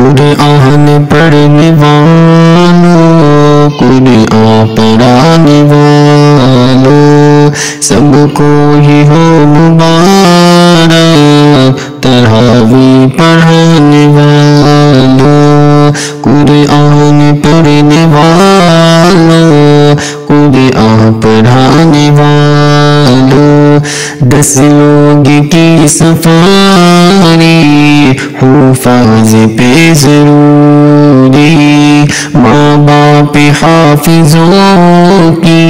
قرآن پڑھنے والوں، قرآن پڑھانے والوں، سب کو ہی ہو مبارک تراویح پڑھانے والوں، قرآن پڑھنے والوں، قرآن پڑھانے والوں، 10 لوگ کی سفاری حفاظ پہ ضروری، ماں باپ حافظوں کی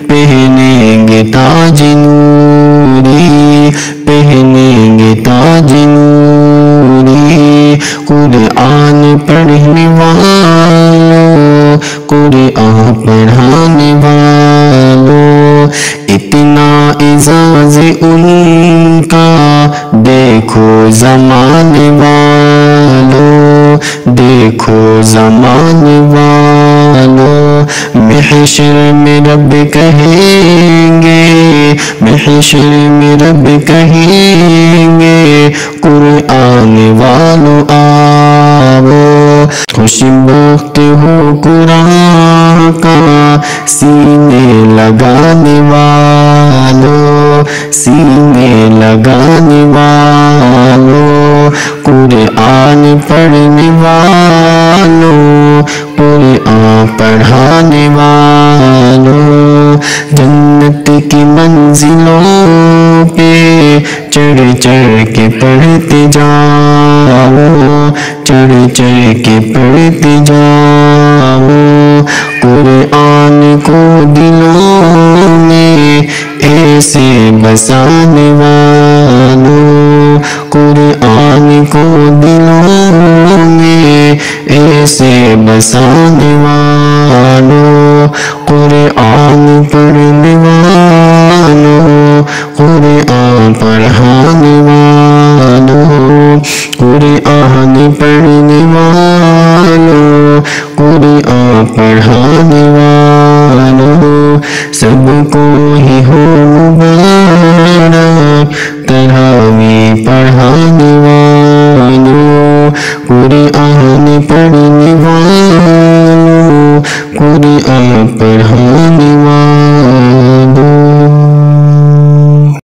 پہنیں گے تاج نوری، پہنیں گے تاج نوری، قرآن پڑھنے والوں، قرآن پڑھانے والوں، اتنا اعزاز ان کا دیکھو زمانے والوں، دیکھو زمانے والوں، محشر میں رب کہیں گے، محشر میں رب کہیں گے، قرآن والوں آؤ، خوش بخت ہو قرآن کا سینے لگانے والوں، سینے لگانے والوں، قرآن پڑھنے والوں، قرآن پڑھانے والوں، جنت کی منزلوں پہ چڑھ چڑھ کے پڑھتے جاؤ، چڑھ چڑھ کے پڑھتے جاؤ، قرآن کو دلوں میں ایسے بسانے والوں، قرآن کو دلوں میں ایسے بسانے والوں، قرآن پڑھنے والوں، قرآن پڑھانے والوں، قرآن پڑھنے والوں، قرآن پڑھانے والوں، سب کو ہی ہو